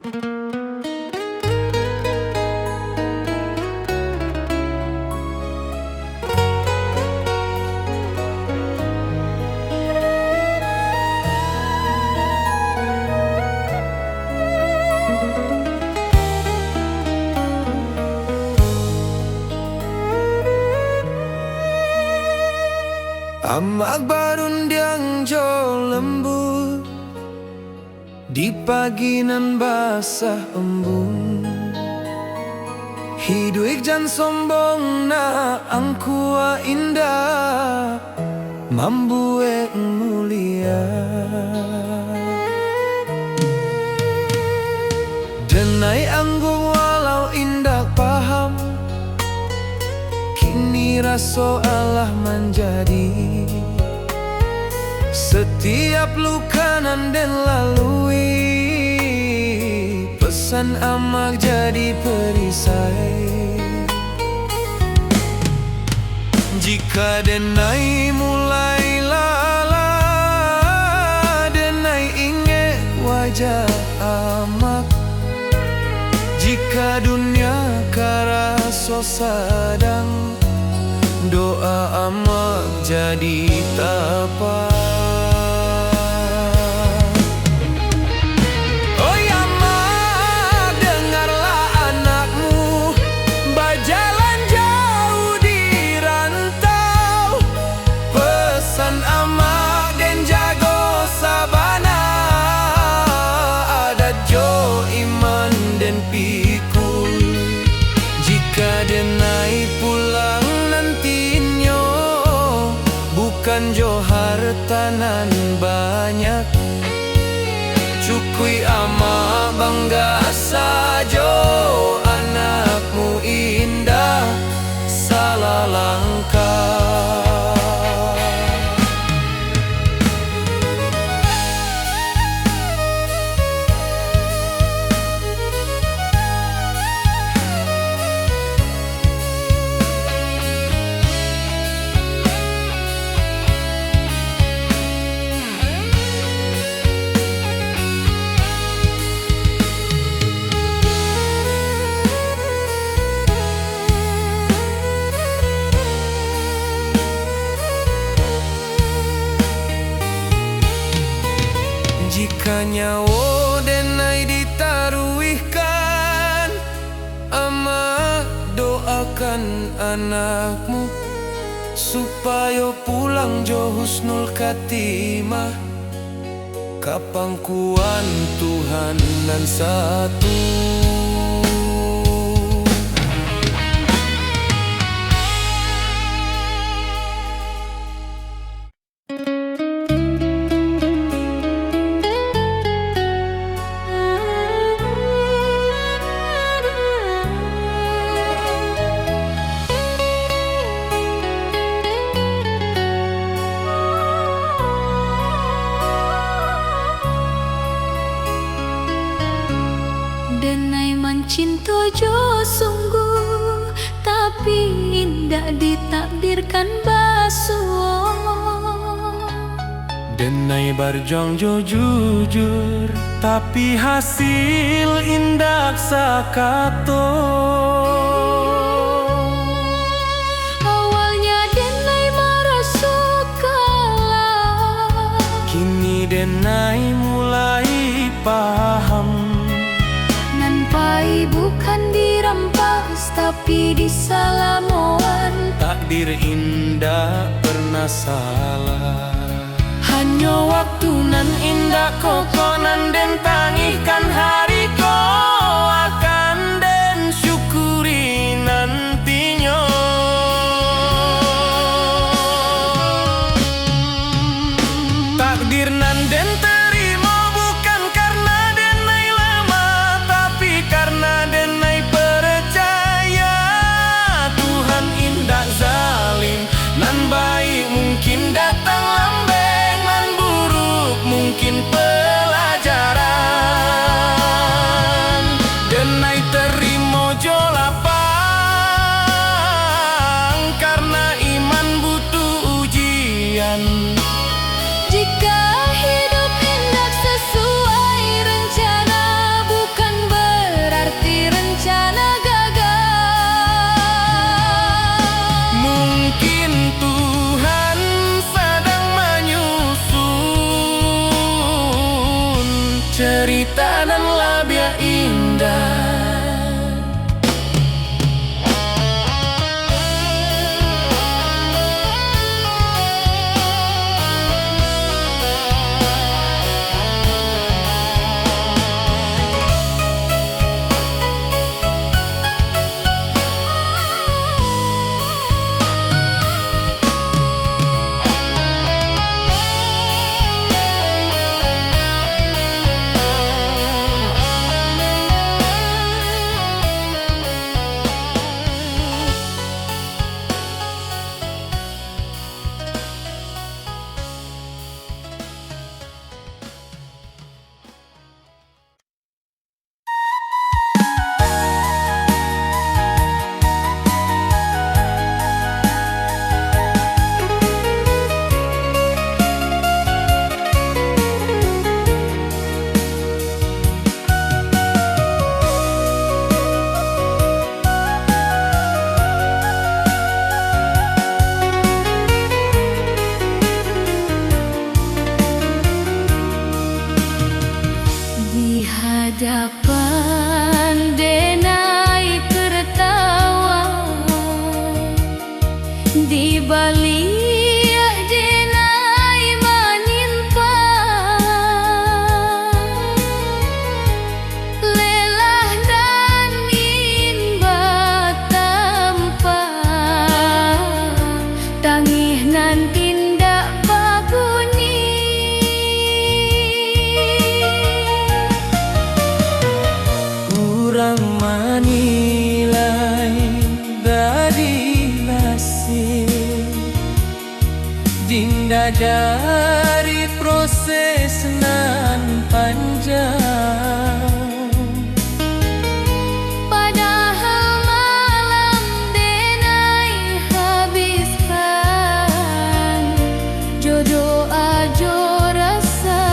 Amak barundiang jo lembut di pagi nan basah embun. Hidup jan sombong na angkua indah mambuek mulia. Denai anggung walau indah paham, kini raso Allah menjadi. Setiap luka nan den lalui, pesan amak jadi perisai. Jika denai mulai lala, denai ingat wajah amak. Jika dunia karaso sadang, doa amak jadi tapak. Oh ya mak, dengarlah anakmu berjalan jauh di rantau. Pesan amak den jago sabana, adat jo iman den pikul. Jika denai pulang nantinya, bukan jo hartanan banyak, cukui ama bangga sajo. Anakmu indah salah langkah. Jika nyawa denai ditaruhkan, amak doakan anakmu supaya pulang jo husnul khatimah. Kapangkuan Tuhan nan satu. Denai mencinta jo sungguh, tapi indah ditakdirkan basuh. Denai berjuang jo jujur, tapi hasil indah sakato. Awalnya denai merasa kalah, Kini denai mulai paham. Nampai bukan dirampas tapi disalamoan. Takdir indah pernah salah. Hanya waktu nan indah koko nan den tangihkan hari ko akan den syukuri nantinya. Takdir nan den terima bukan karena denai lama, tapi karena denai percaya Tuhan indah zalim. Nan baik mungkin datang lambe, mungkin pelajaran. cerita nan labia indah. Hadapan denai tertawa, di balik denai menimpa, lelah dan imba tanpa tangih nan tindak babuni. Kurang menilai dari nasib dinda dari proses nan panjang. Padahal malam denai habiskan, jodoh ajo rasa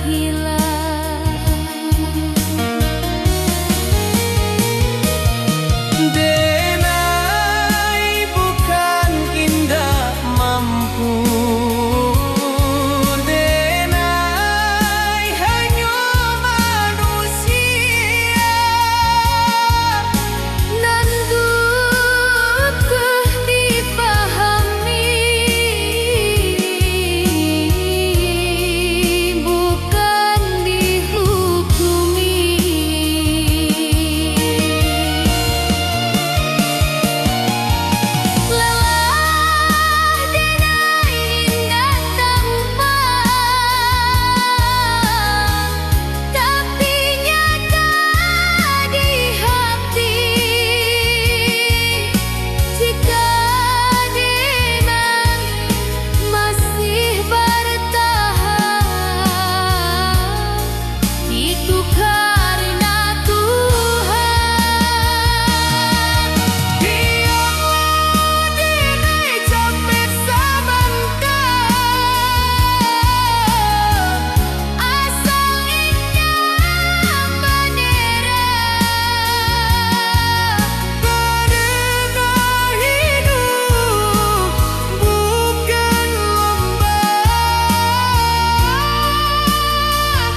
hilang. Denai bukan indah mampu, denai hanya manusia. Nan butuh dipahami, bukan dihukumi. Lelah denai indah tampak, tapi nyata di hati. Jika denai masih bertahan, itu karena Tuhan. Biarlah denai capek sebentar, Asal indah menyerah, karena hidup bukan lomba.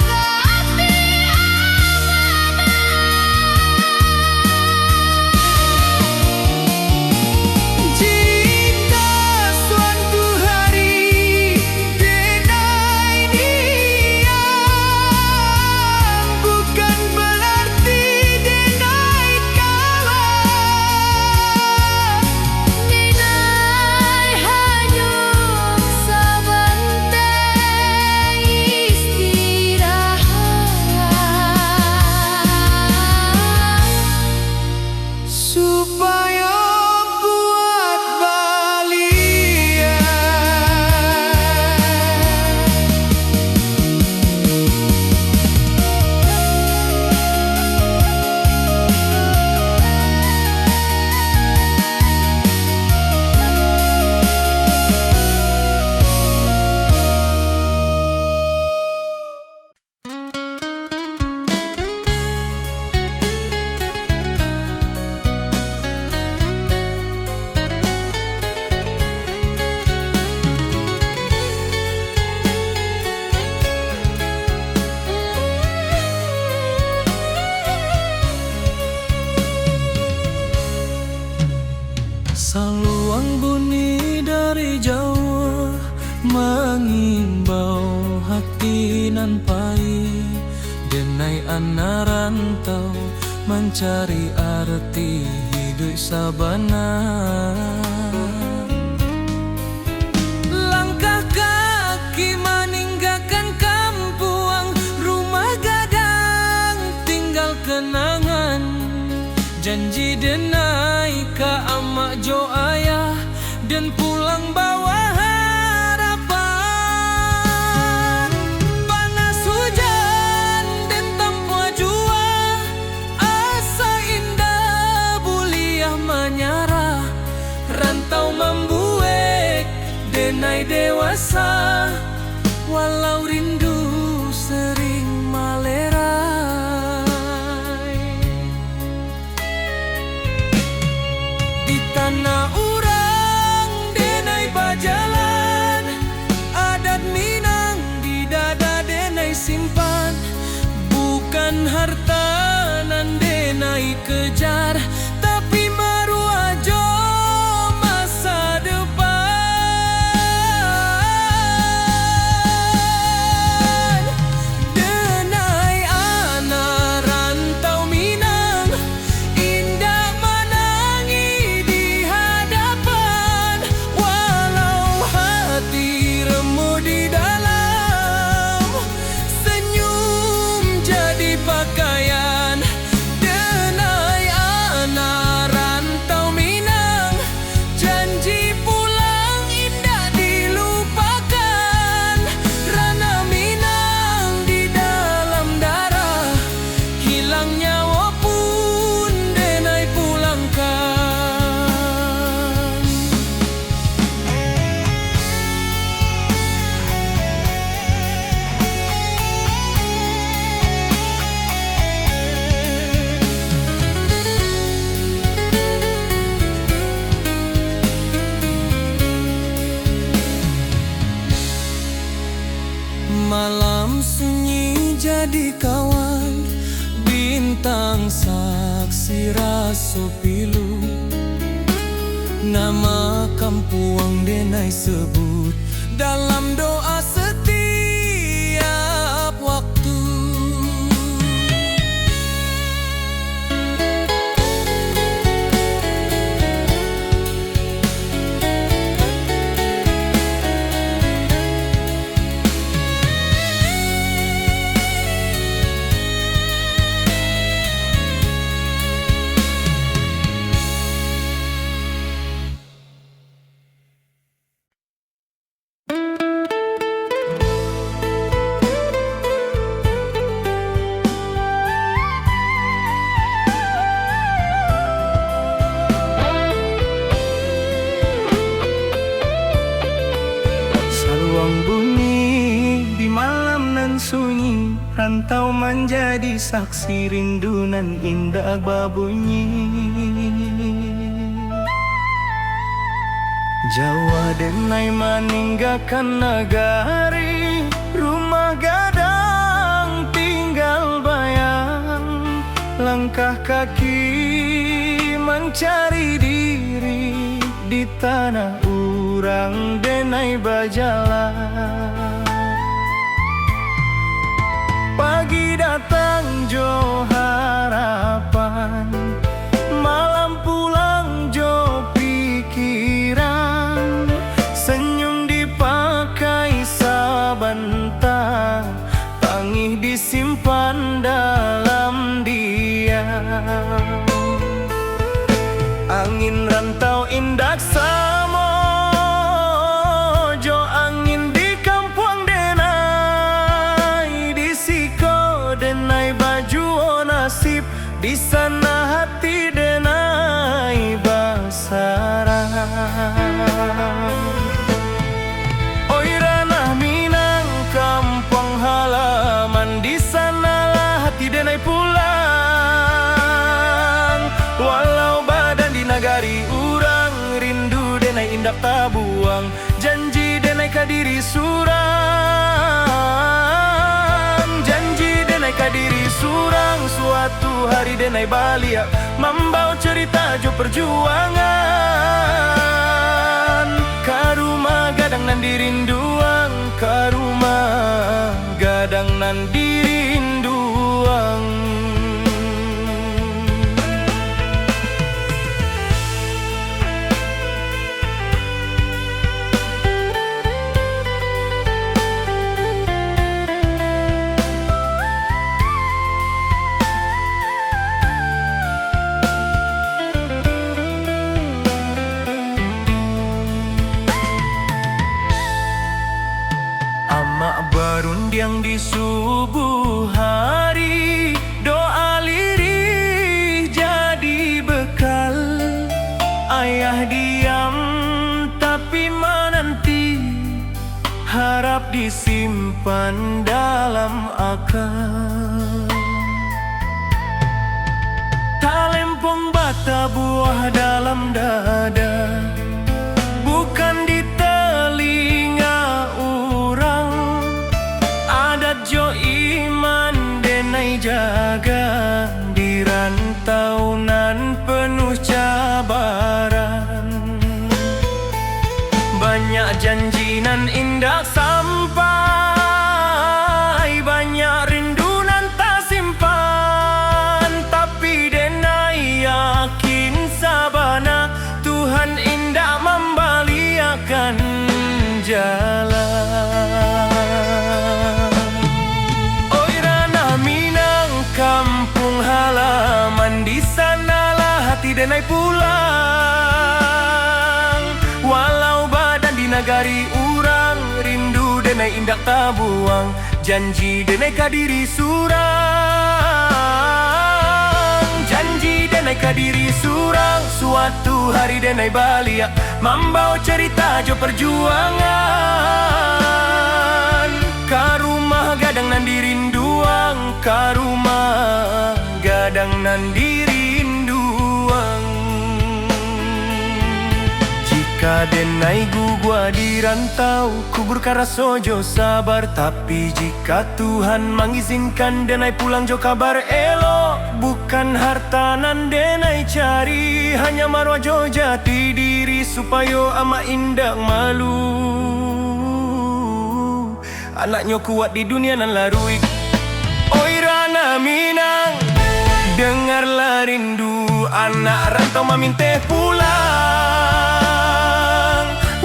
tapi nan pahit. Denai anak rantau mencari arti hidup sabana. Langkah kaki meninggalkan kampung, rumah gadang tinggal kenangan. Janji denai ke amak jo ayah dan pulang bawa harapan. Panas hujan dan tanpa jua, asa indah buliah menyarah. Rantau membuat denai dewasa, walau rindu sering melerai. Di tanah urang denai bajalan, adat Minang di dada denai simpan. Bukan harta nan denai kejar, tapi maruah jo masa depan. Denai anak rantau Minang, indah menangi di hadapan. Walau hati remuk di dalam, senyum jadi pakaian. Denai anak rantau Minang, janji pulang indah dilupakan. Rana Minang di dalam darah, hilang nyawa pun denai pulangkan. Malam sunyi jadi kawan, bintang saksi raso pilu. Nama kampung denai sebut dalam doa setiap waktu. Saluang bunyi di malam nan sunyi, rantau menjadi saksi rindu nan indah babunyi. Jawa denai meninggalkan negari, rumah gadang tinggal bayang. Langkah kaki mencari diri di tanah urang denai bajalan. Pagi datang jo harapan, malam pulang jo pikiran. Senyum dipakai sabanta, tangih disimpan dalam diam. Angin rantau indah samo, jo angin di kampung denai. Di siko denai baju nasib, di sana hati denai basarang. Oi ranah Minang kampung halaman, di sanalah hati denai pulang. Walau badan di nagari urang, rindu denai indak tabuang. Janji denai kadiri surang, janji denai kadiri surang. Suatu hari denai balia, membawa cerita jo perjuangan. Ka rumah gadang gadang nan dirinduang ka rumah gadang nan dirinduang. Amak barundiang di subuh hari, doa lirih jadi bekal. Ayah diam tapi menanti, harap disimpan dalam akal. Talempong bata buah dalam dada, bukan di telinga orang. Adat jo iman denai jaga, di rantau nan penuh cabaran. Banyak janji nan indah sampai, banyak rindu nan tak simpan. Tapi denai yakin sabana, Tuhan indah membaliakan jalan. Oi ranah Minang, kampung halaman, di sanalah hati denai pulang. Walau badan di nagari urang, rindu denai indak tabuang. Janji denai kadiri surang, janji denai kadiri surang. Suatu hari denai balik, membawa cerita jo perjuangan. Ka rumah gadang nan dirinduang, ka rumah gadang nan dirinduang. Jika denai gugua di rantau, kubur karaso jo sabar. Tapi jika Tuhan mengizinkan denai pulang jo kabar elo, bukan harta nan denai cari, hanya marwah jo jati diri, supaya ama indak malu. Anaknya kuat di dunia nan larui. Oi ranah Minang, dengarlah rindu anak rantau maminteh pulang.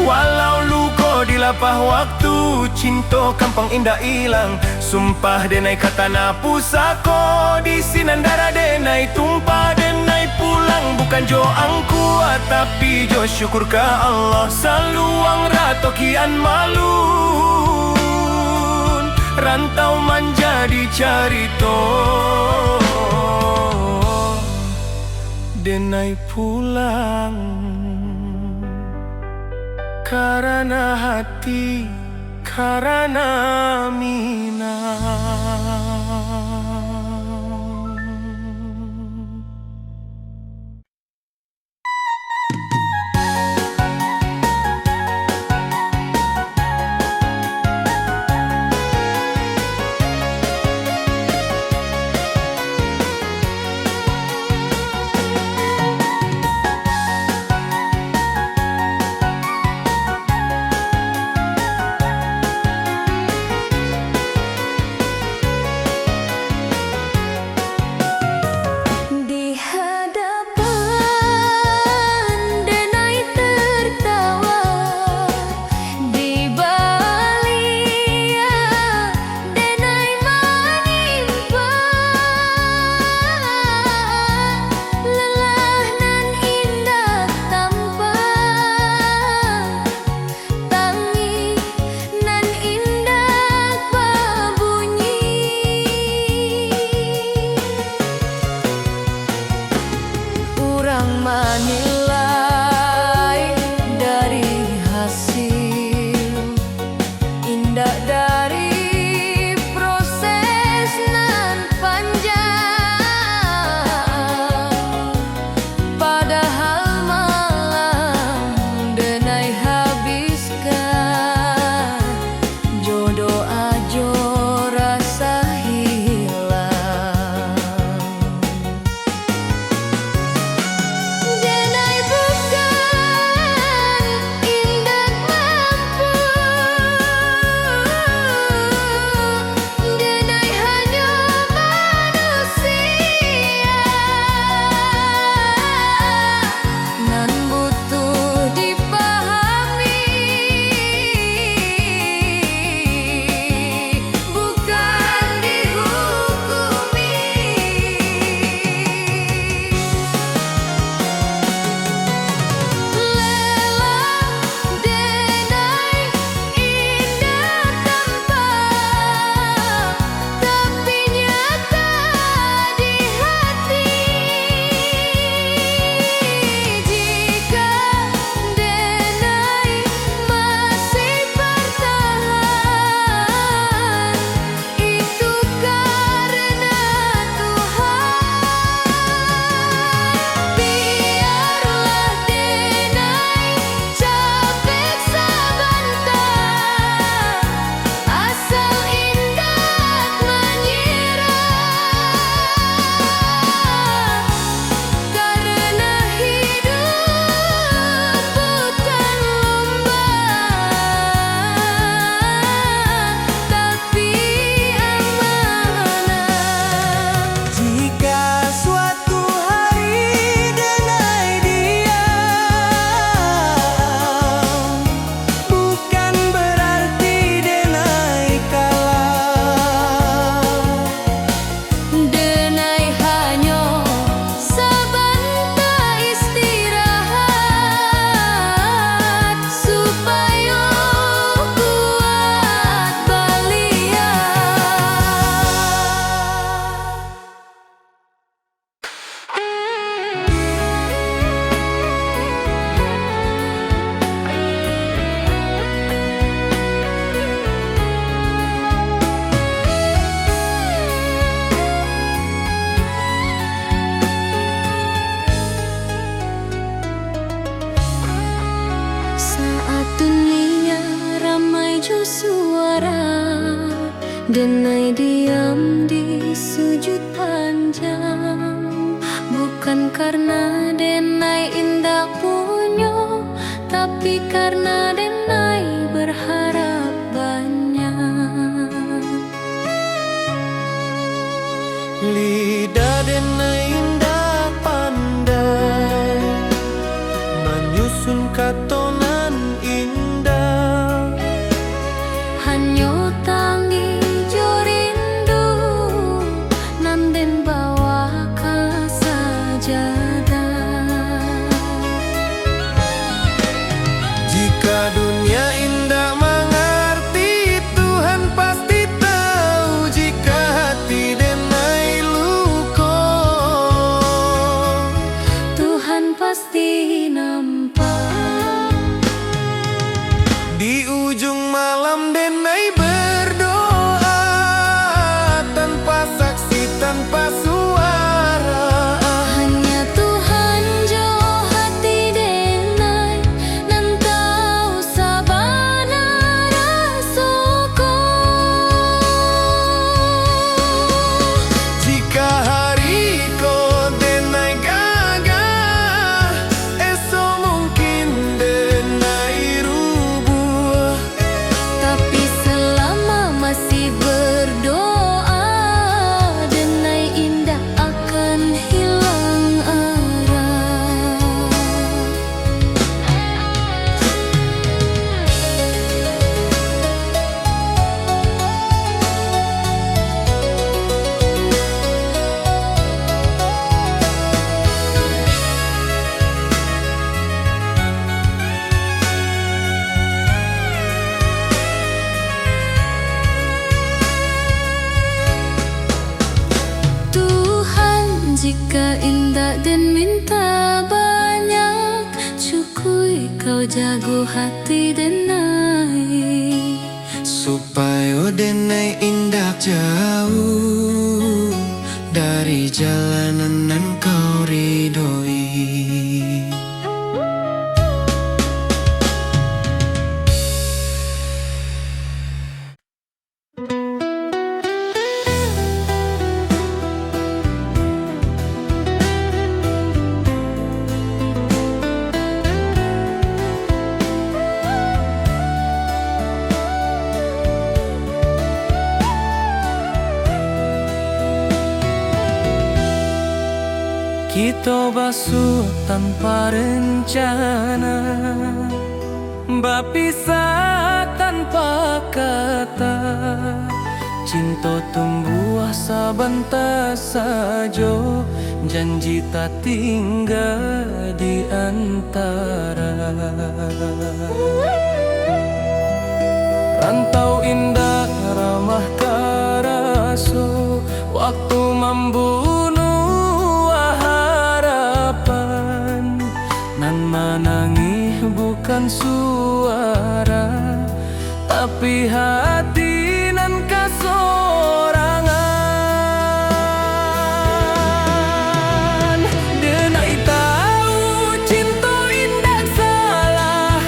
Walau luko dilapah waktu, cinta kampung indah hilang. Sumpah denai kata na pusako, di sinan darah denai tumpah. Denai pulang bukan jo angkuat, tapi jo syukur ka Allah. Saluang rato kian malu, rantau menjadi carito. Denai pulang karena hati, karena Minang. Denai diam di sujud panjang, bukan karena Denai indah punyo, tapi karena Denai berharap banyak. Lidah Denai indah pandai menyusun katonan indah. Hanyo tangi jorindu nanden bawa ka sajadah. Jika dunia indah mengerti, Tuhan pasti tahu. Jika hati Denai luko, Tuhan pasti nampak. di ujung malam Denai berdoa, tanpa saksi, tanpa suara. Hanya Tuhan jo hati Denai nan tahu sabana rasoko. Jika hari ko Denai gagah, esok mungkin Denai rubuh. Tapi selama masih berdoa, Denai indah akan hilang arah. Tuhan, jika indah dan minta banyak, cukui kau jago hati Denai. Supaya Denai indah jauh dari jalanan yang kau ridhoi. Kita basuh tanpa rencana, berpisah tanpa kata. Cinta tumbuh sabantar saja, janji tak tinggal di antara. Rantau indah ramah karaso, waktu membunuh harapan. Nan menangis bukan suara, tapi hati nan kasorangan. Denai tahu cinta indah salah,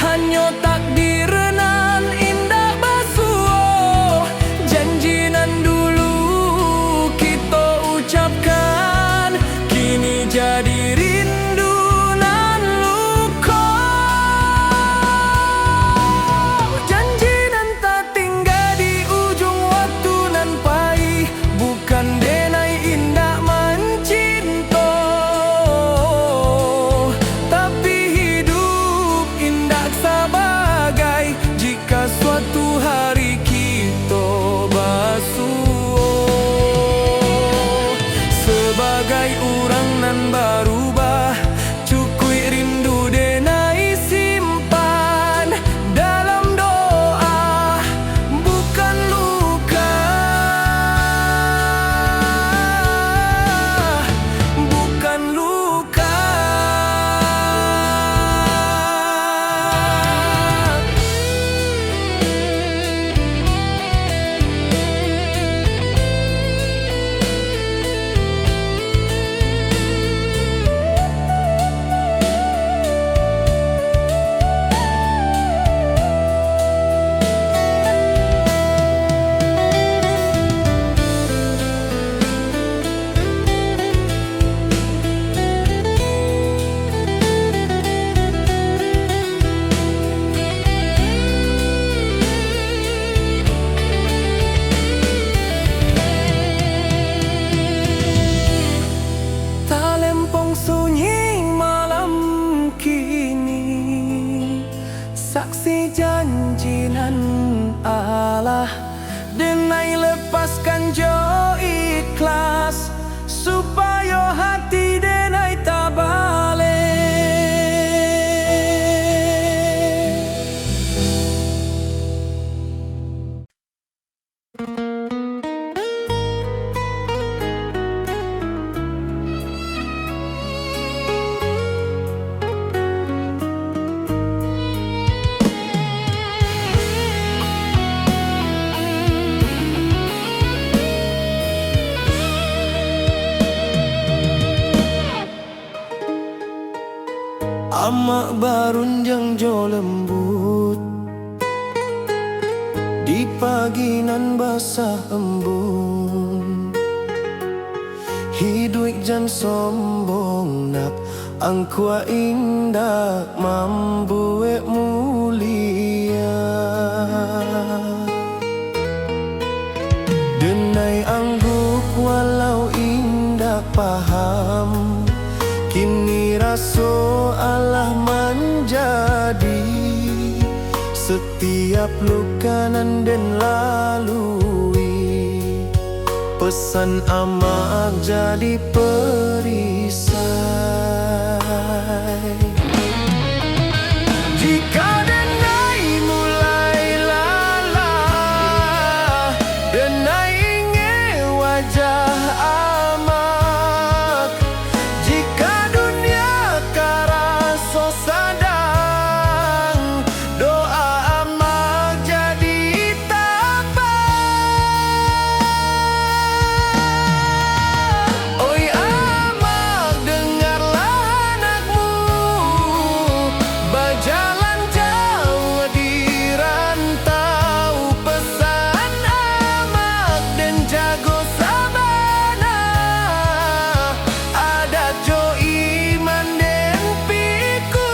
hanya takdir nan indah basuh. Janji nan dulu kita ucapkan, kini jadi rindu nan luka. Janji nan tak tinggal di ujung waktu nan pahit, bukan Denai indah mencinta, tapi hidup indah sebagai jika suatu hari kita basuh. Sebagai orang nan berubah, cukui rindu Denai simpan dalam doa, bukan luka, bukan luka. supaya hati denai tabale. Amak barun yang jo lembut di pagi nan basah embun, hidup jan sombong nak angkua indah mambuek mulia. Denai angguk walau indah paham, kini raso Allah menjadi setiap luka nan den lalui. Pesan amak jadi perisai. Jika denai mulai lalah, denai ingin wajah amak. Jika dunia karaso sadang, doa amak jadi tabah. Oi amak, dengarlah anakmu berjalan jauh di rantau. Pesan amak dan jago sabana, adat jo iman den piku.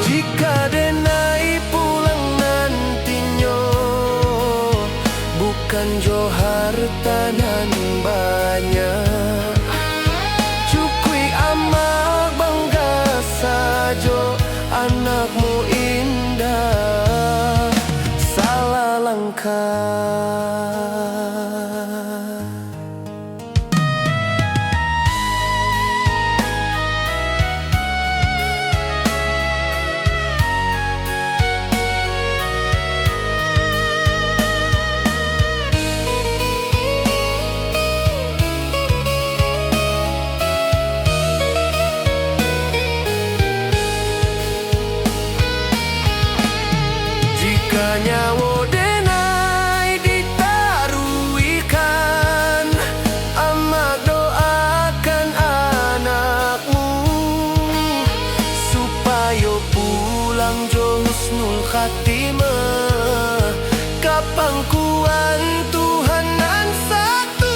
Jika denai pulang nantinya, bukan jo harta nan banyak, cukui amak bangga sajo anakmu indah salah langkah. Jika nyawa denai ditaruikan, amak doakan anakmu supaya pulang jo husnul khatimah ka pangkuan Tuhan nan satu.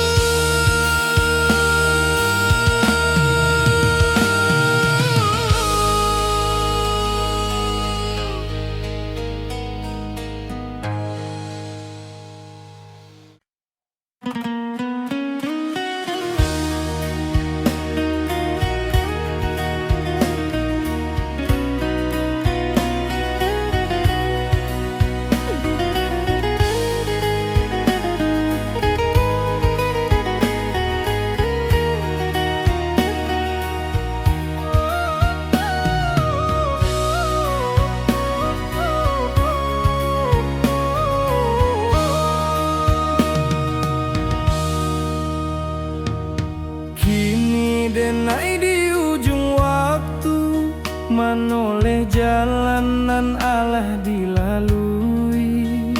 Kini denai di ujung waktu, manoleh jalanan Allah dilalui.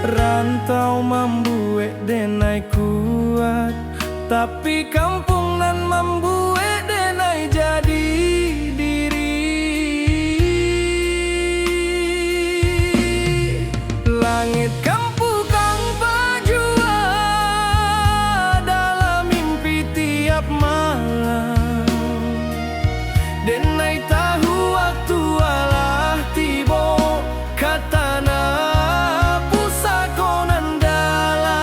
Rantau membuat denai kuat, tapi kampung nan membuat denai jadi diri. Langit kampu kang bajua dalam mimpi tiap malam. Denai tahu waktu Allah tibo katana pusako nan dalam.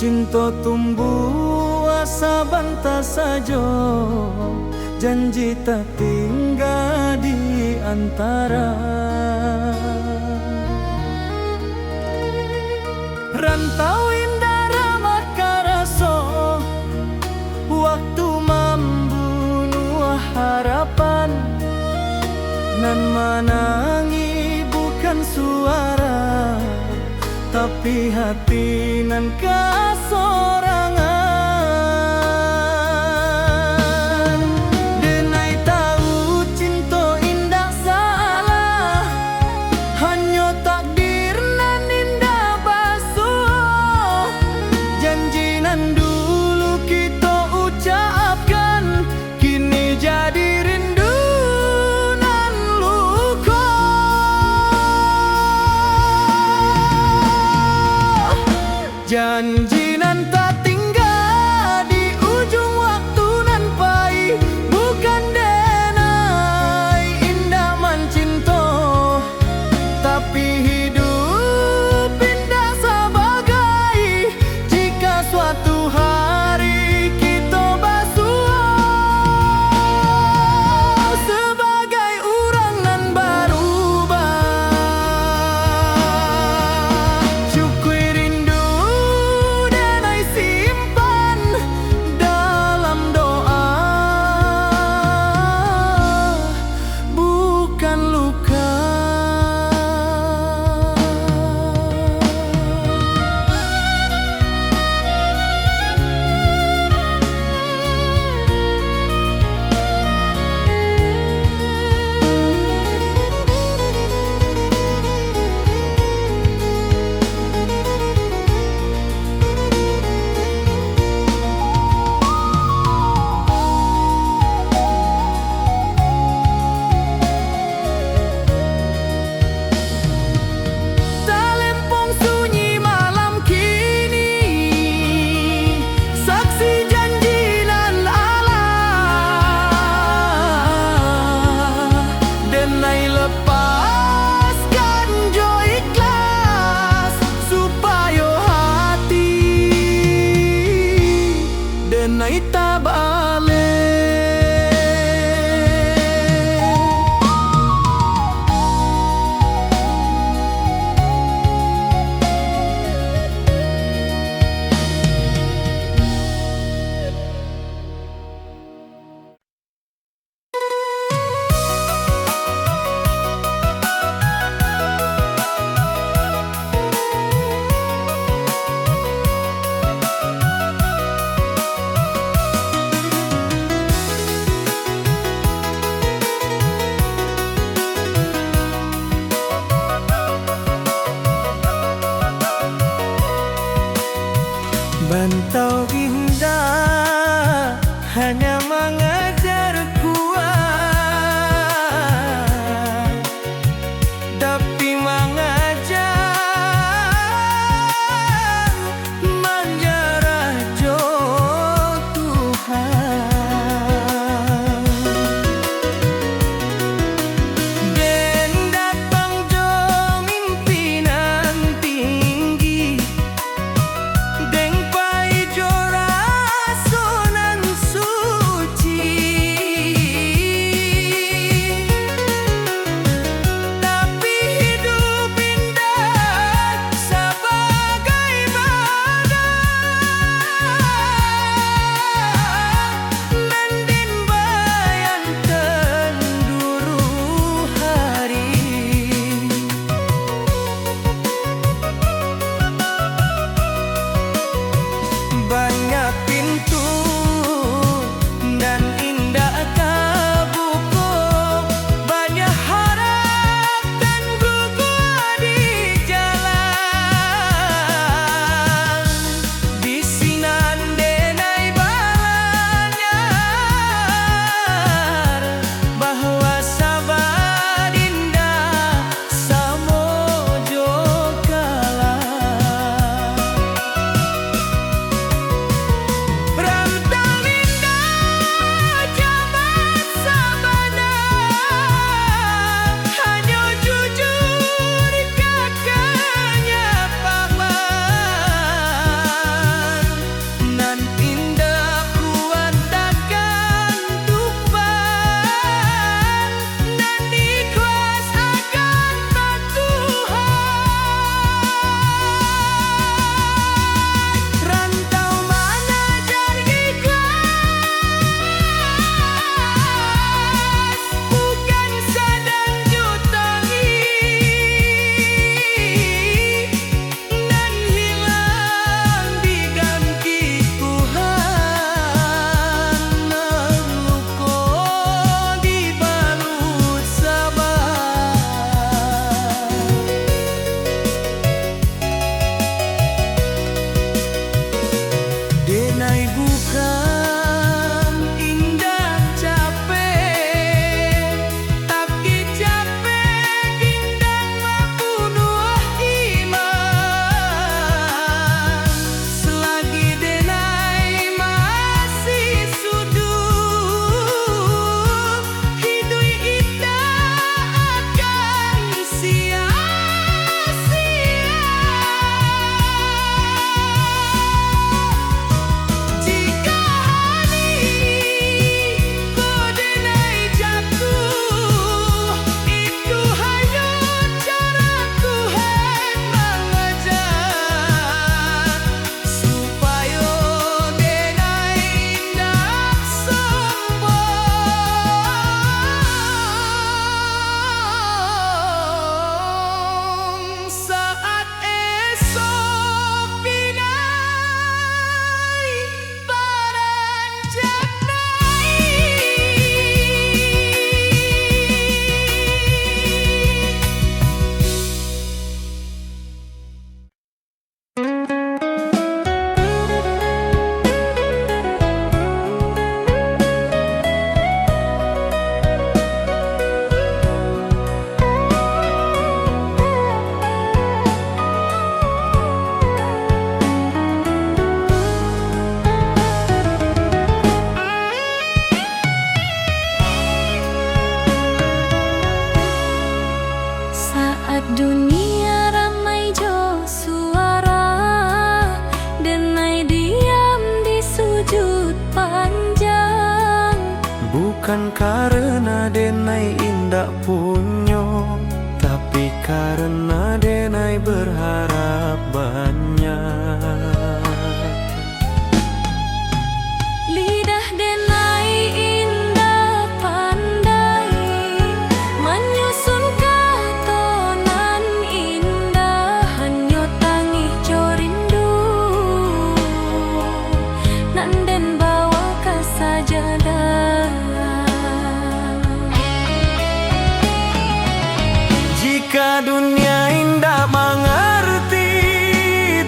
Cinta tumbuh asa banta sajo, janji tak tinggal di antara. Rantau indah ramah karaso, waktu membunuh harapan. Nan menangi bukan suara, tapi hati nan kasorangan. Denai tahu cinta indah salah, hanya takdir nan indah basuh. Janji nan dulu kita ucapkan, kini jadi rindu nan luka. Janji nan tak tinggal di ujung waktu nan pahit, bukan denai indah mencinta, tapi hidup indah sebagai jika suatu hari kita basuh sebagai orang nan berubah. Syukur rindu denai simpan dalam doa, bukan luka. Talempong sunyi malam kini, saksi janji nan Allah. Denai lepaskan jo ikhlas, supaya hati denai tak balik. Bukan karena denai indak punyo, tapi karena denai berharap banyak. Lidah denai indah pandai menyusun katonan indah, hanya tangih corindu nanden bawa ke sajadah. Jika dunia indah mengerti,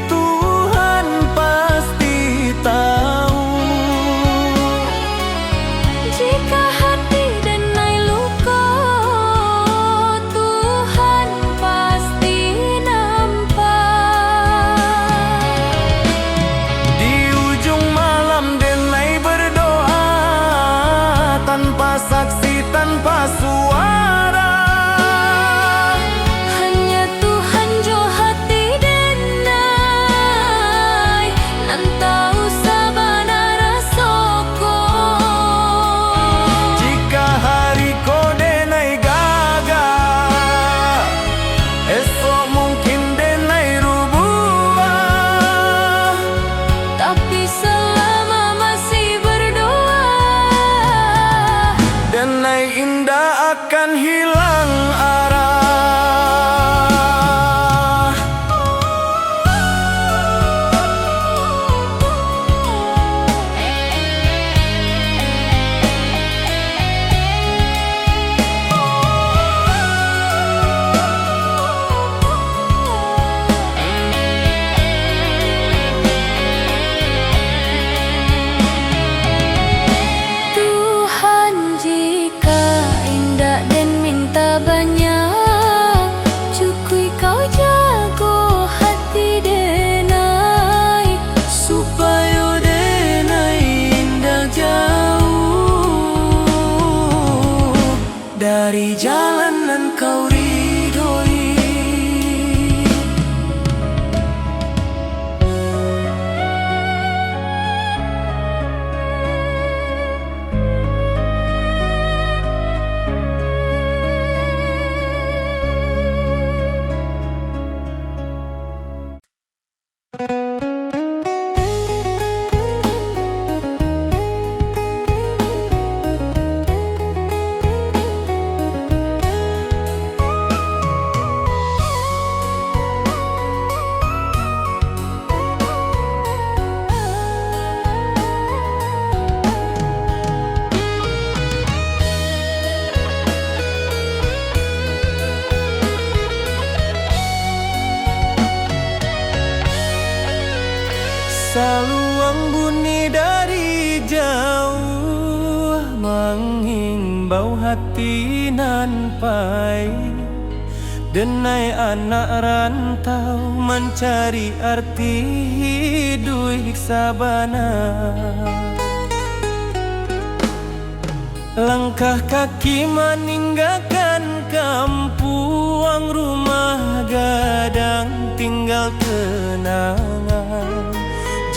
Tuhan pasti tahu. Jika hati denai luka, Tuhan pasti nampak. Di ujung malam denai berdoa, tanpa saksi, tanpa suara. Hanya Tuhan jo hati denai, nan tahu sabana rasoko. Jika hari ko denai gagal, esok mungkin denai rubah. Tapi selama masih berdoa, Denai indah akan hilang arah. Tuhan jika indah dan minta banyak, cukui kau jago hati denai, Supaya denai indah jauh dari jalanan kau ridhoi. Saluang bunyi dari jauh, menghimbau hati nan pai. Denai anak rantau mencari arti hidup sabana. Langkah kaki meninggalkan kampung, rumah gadang tinggal kenangan.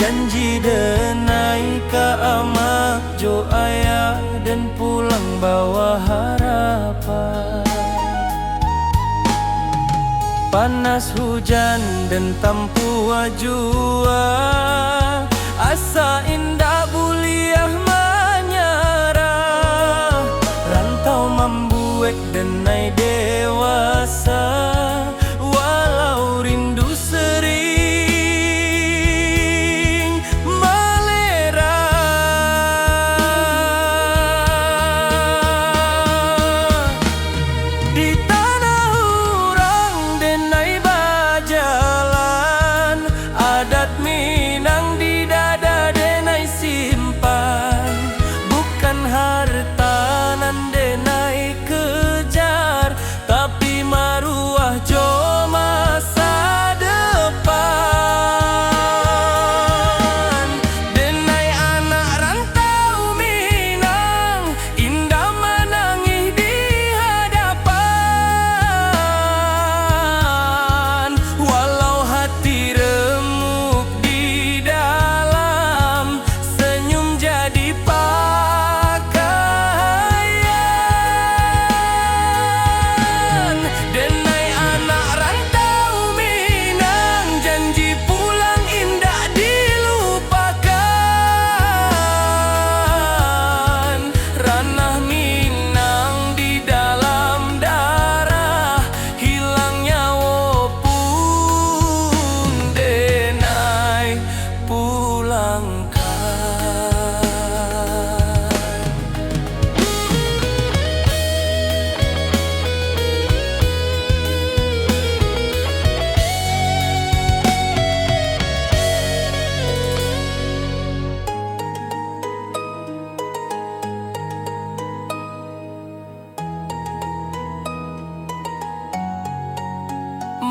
Janji denai ke amak jo ayah, dan pulang bawa harapan. Panas hujan dan tampu jua, asa indah buliah menyerah. Rantau membuat denai dewasa, walau rindu sering melera. Di tanah urang denai bajalan, adat Minang di dada denai si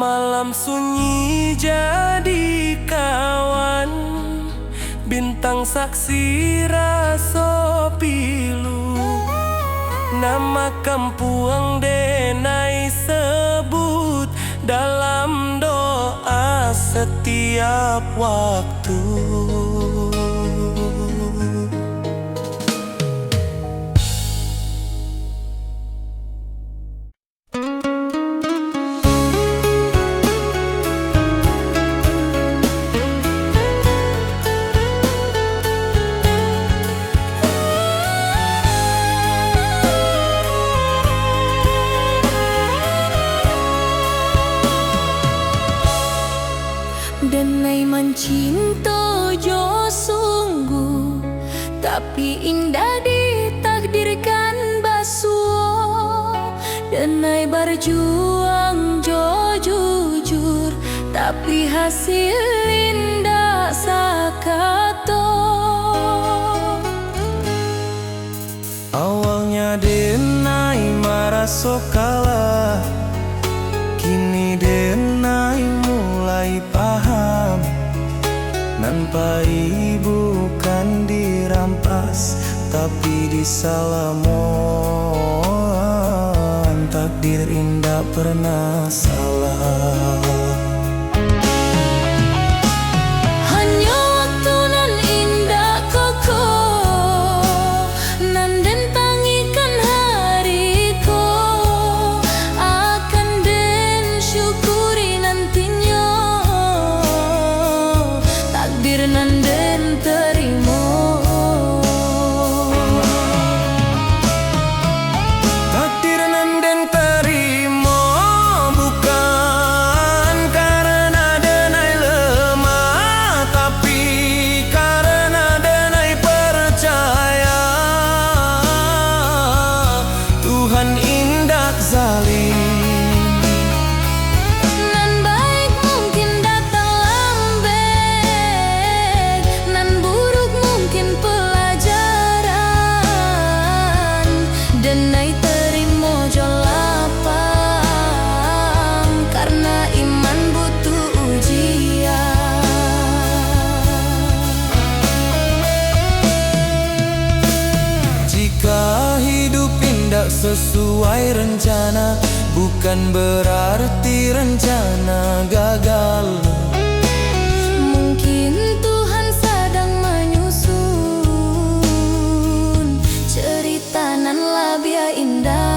Malam sunyi jadi kawan, bintang saksi raso pilu. Nama kampung denai sebut dalam doa setiap waktu. Denai mencinta jo sungguh, tapi indah ditakdirkan basuh. Denai berjuang jo jujur, tapi hasil indah sakato. Awalnya denai maraso kalah, kini denai mulai paham. Nampai bukan dirampas, tapi disalamon. Takdir indah pernah salah. Hanya waktu nan indah koko, nan den tangikan hariku, akan den syukuri nantinya. Takdir nan den terima, Takdir nan den terima, bukan karena denai lemah, tapi karena denai percaya Tuhan indah zalim. nan baik mungkin datang lambat, nan buruk mungkin pelajaran. Denai terima jo lapang, karena iman butuh ujian. Jika hidup indah sesuai rencana, bukan berarti rencana gagal. Mungkin Tuhan sedang menyusun cerita nan lebih indah.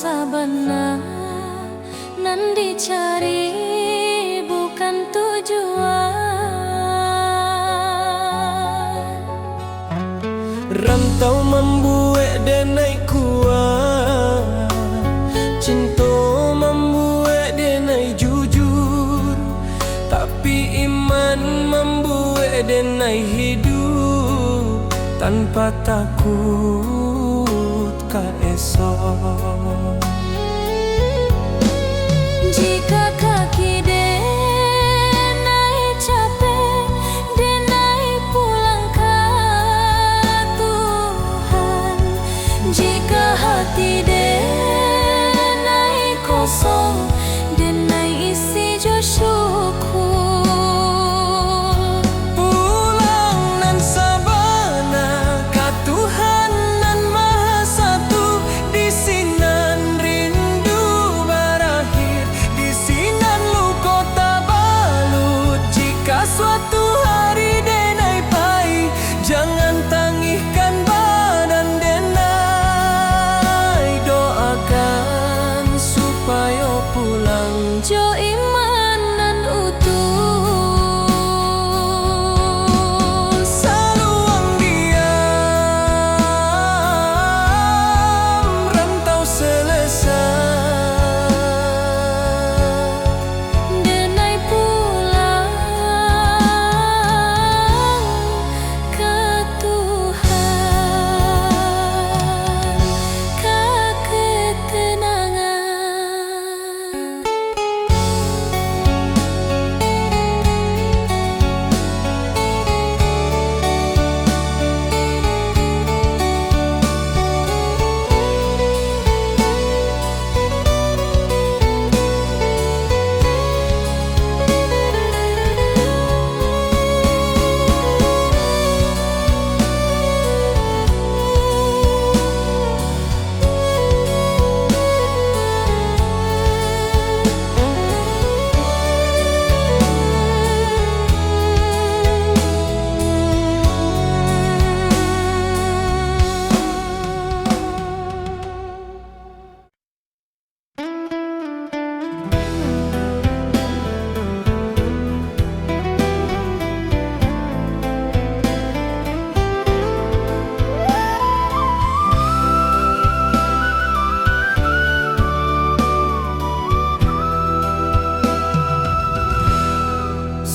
sabana nan dicari bukan tujuan. Rantau membuat denai kuat, cinta membuat denai jujur, tapi iman membuat denai hidup tanpa takut ka esok. Jika kaki denai capek, denai pulang ke Tuhan. Jika hati denai kosong, denai isi jo syukur. Pulang nan sabana ka Tuhan nan Maha Satu, di sinan rindu berakhir, di sinan luka tabalut. Jika suatu hari denai pai, jangan tangihkan badan denai, doakan supaya pulang Jo iman nan utuh. saluang diam, rantau selesai. Denai pulang ke Tuhan, ke ketenangan.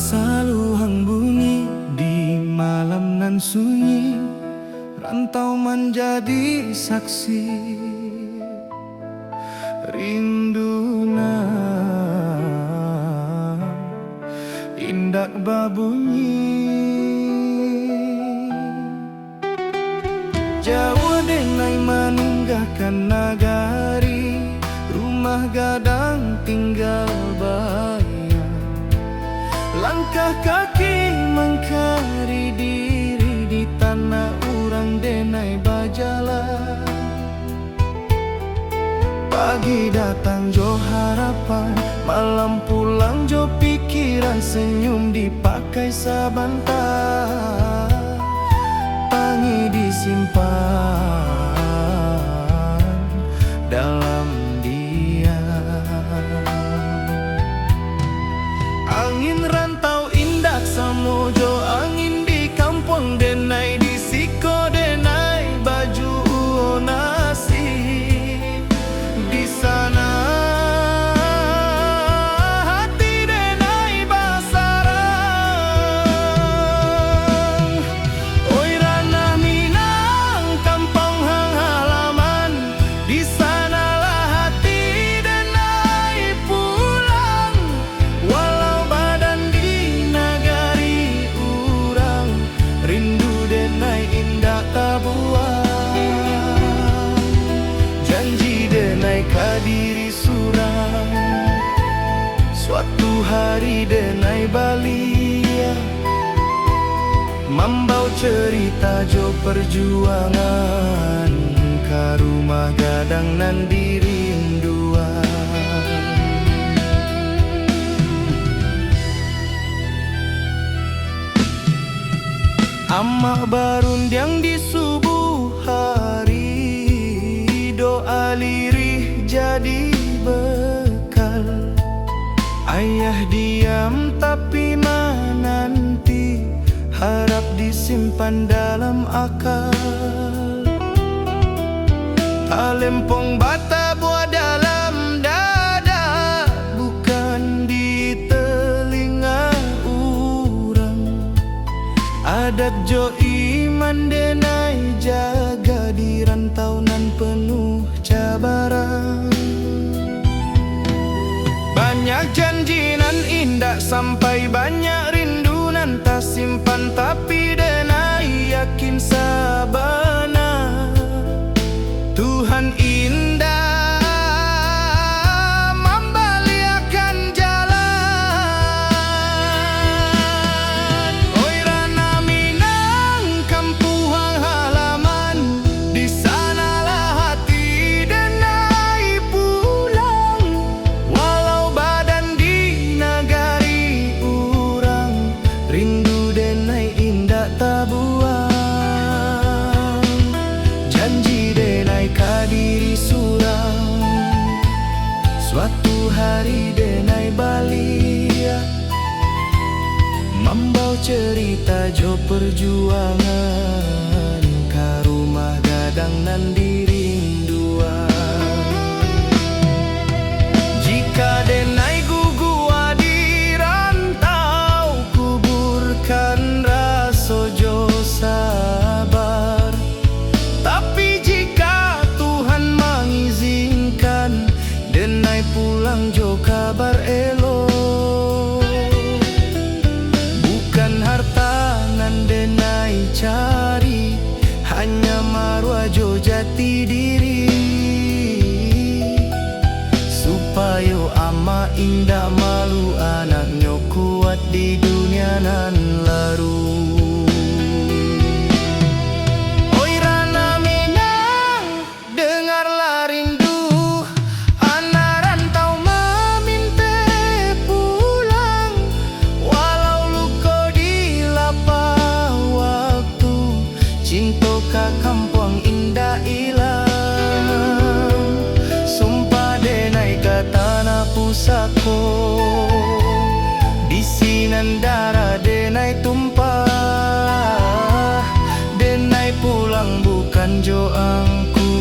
Saluang bunyi di malam nan sunyi, rantau menjadi saksi. Rinduna indak babunyi, jauh denai meninggalkan nagari, rumah gadang tinggal bayang. Langkah kaki mengkari diri di tanah urang denai bajalan. Pagi datang jo harapan, malam pulang jo pikiran, senyum dipakai sabantar, tangi disimpan dalam angin rantau indak samojo, angin di kampung denai di siko denai baju nasi. Di sana hati denai basarang. Oi ranah Minang, kampung hang halaman, di sanalah hati denai pulang. Walau badan di nagari urang, rindu denai indah tabuang. Janji denai kadiri surang, suatu hari denai balia, membau cerita jo perjuangan, ka rumah gadang nan dirinduan. Amak barundiang di subuh hari, doa lirih simpan dalam akal. Alempong bata buat dalam dada, bukan di telinga orang. Adat jo iman denai jaga di rantau nan penuh cabaran. Banyak janji nan indah sampai banyak rindu nan tak simpan, tapi denai yakin sabana Tuhan indah membaliakan jalan. Oi Rana Minang kampung halaman, di sanalah hati denai pulang. Walau badan di nagari urang, rindu denai indah tak buang. Janji denai kadiri surang, suatu hari denai balia, membawa cerita jo perjuangan ka rumah gadang nan dirinduan. Jika denai gugua di rantau, kuburkan raso jo sabar. Tapi jika Tuhan mengizinkan, denai pulang jo kabar elok. Bukan harta nan denai cari, hanya marwah jo jati diri. Supaya ama indah malu anaknya kuat di dunia nan laru. Oi Rana Minang, dengarlah rindu anak rantau meminta pulang. Walau luka di lapah waktu, cinta ka kampung indah ilang. Sumpah denai ka tanah pusako, di Sinandara denai tumpah. Denai pulang bukan jo angku,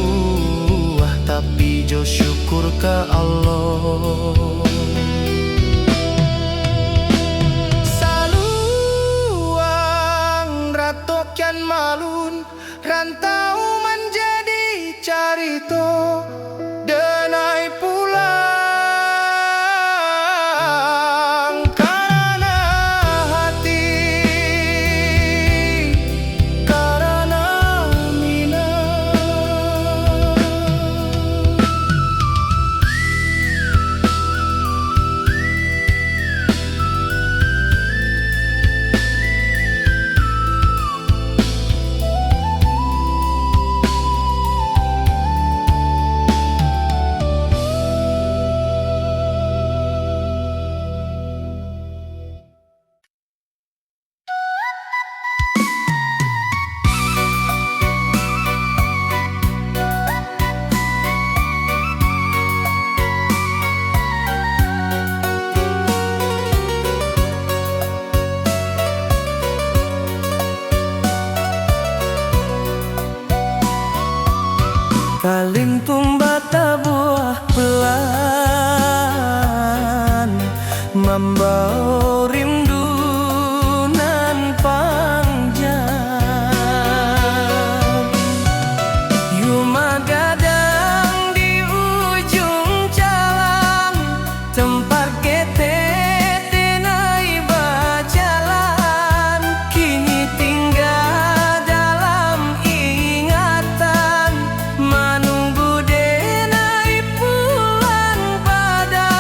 tapi jo syukur ke Allah. Saluang ratokian malun, rantau menjadi carito. Denai pulang karena hati, karena Minang. Kalimpung bata buah pelan, membawa rindu nan panjang. Yuma gadang di ujung jalan, tempat kete denai bajalan. Kini tinggal dalam ingatan, menunggu denai pulang padang.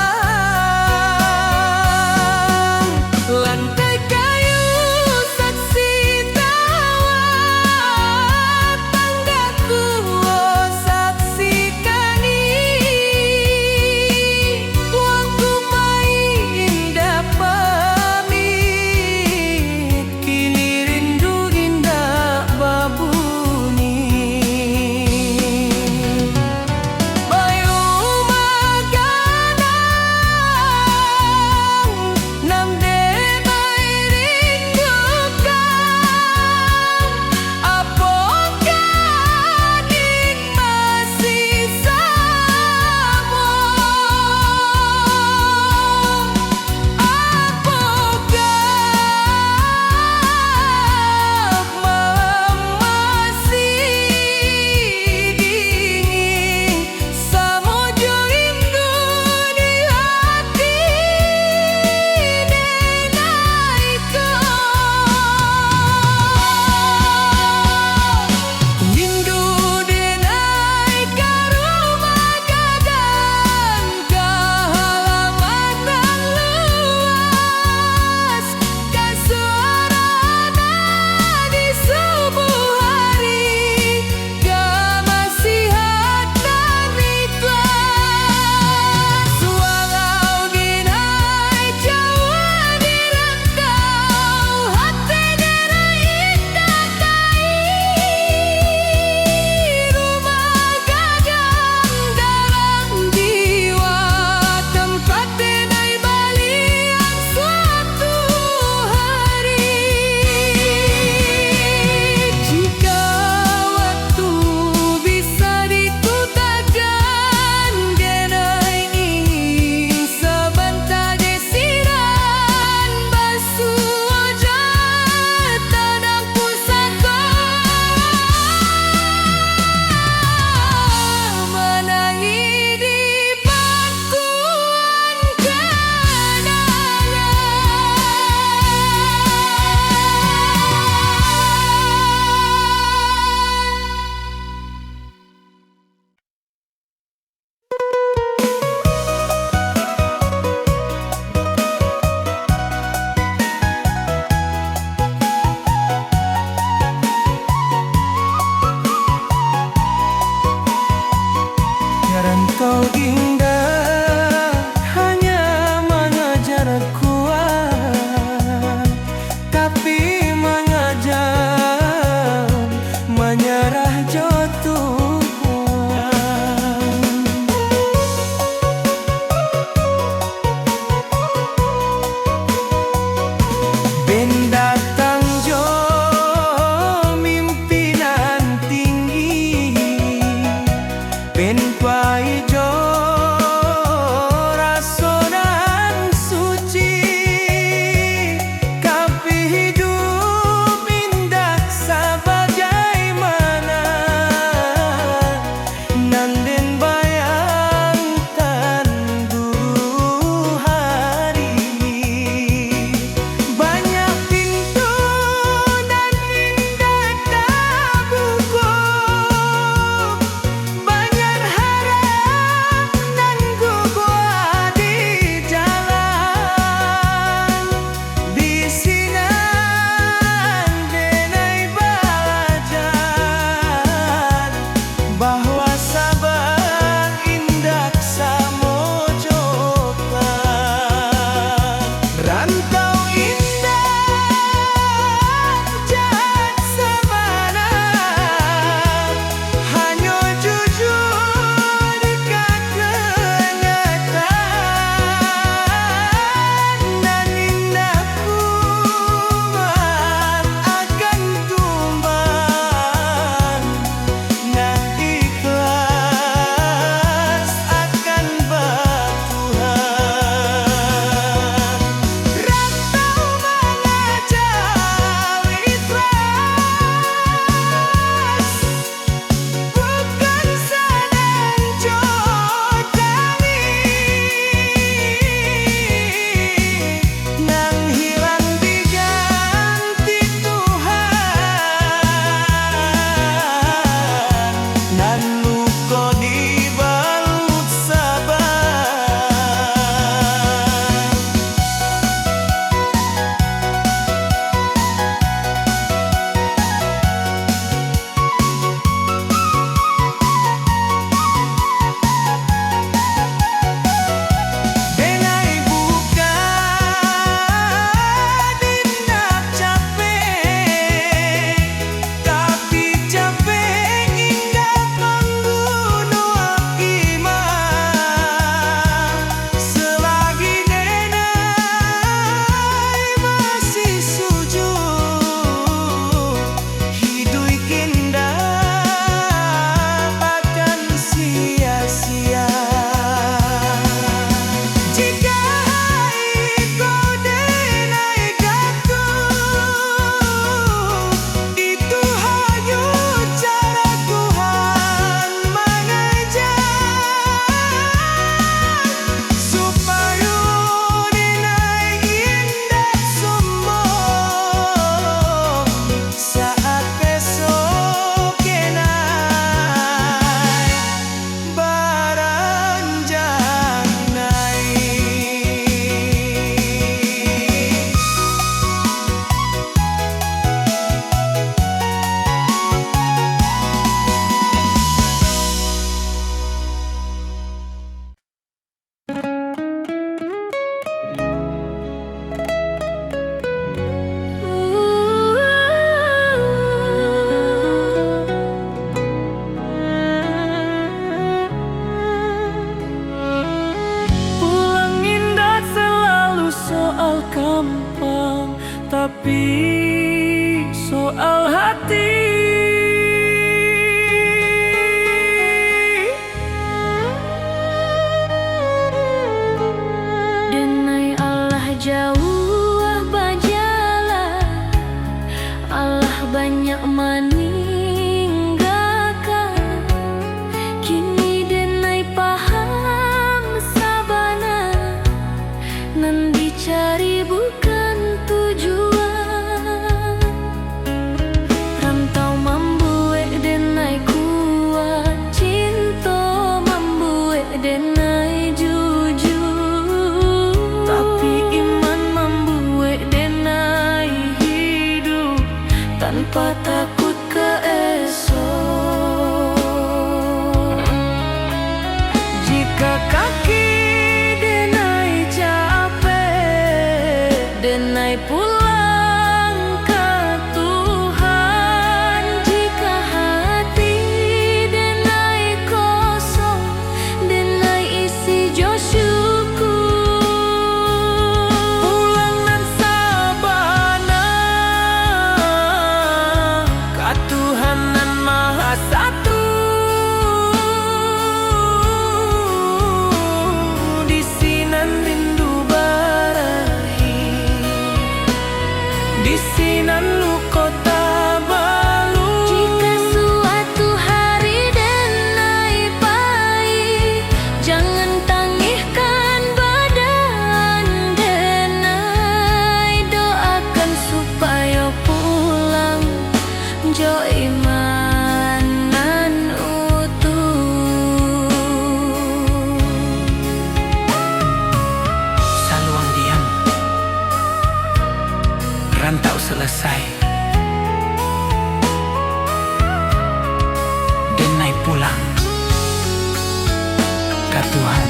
Tuhan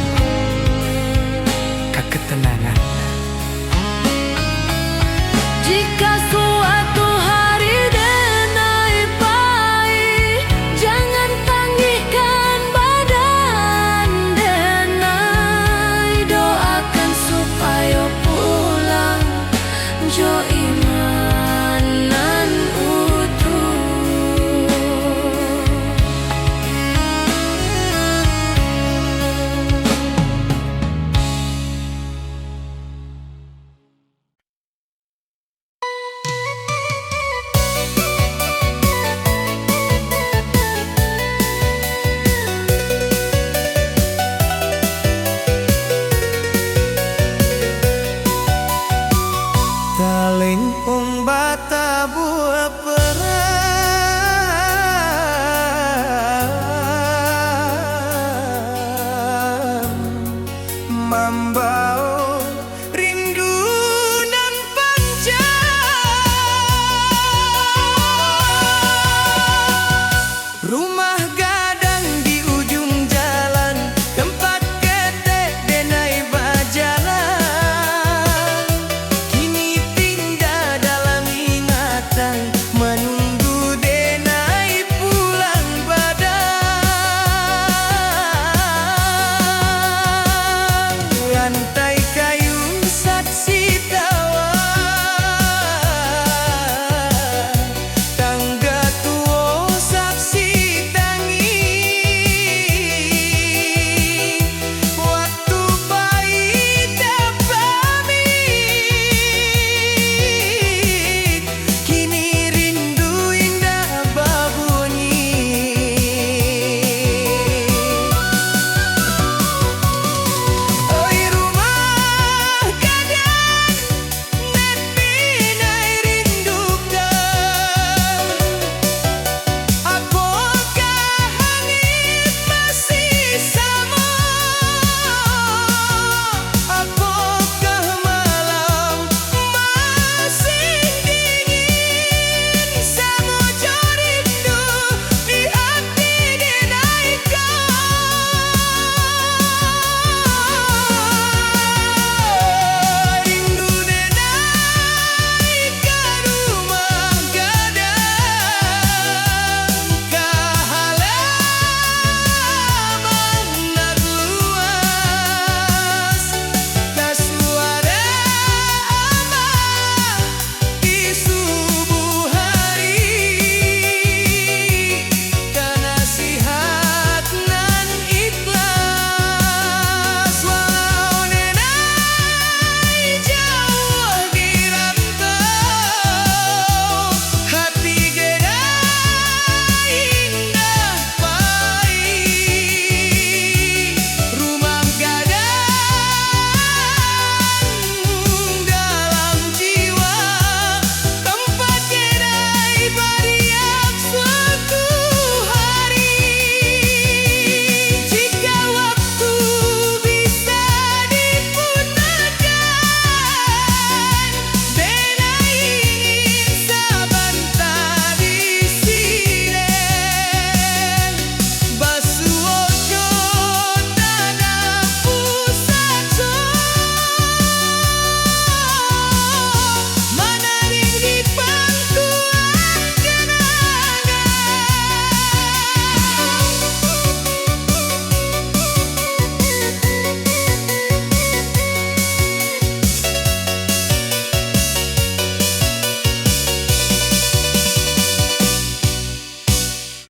ketenangan. Jika suatu hari denai pahit, jangan tangihkan badan denai. Doakan supaya pulang jo imanan utuh. Talingpung bata buah perang Mambao rindu nan panjang.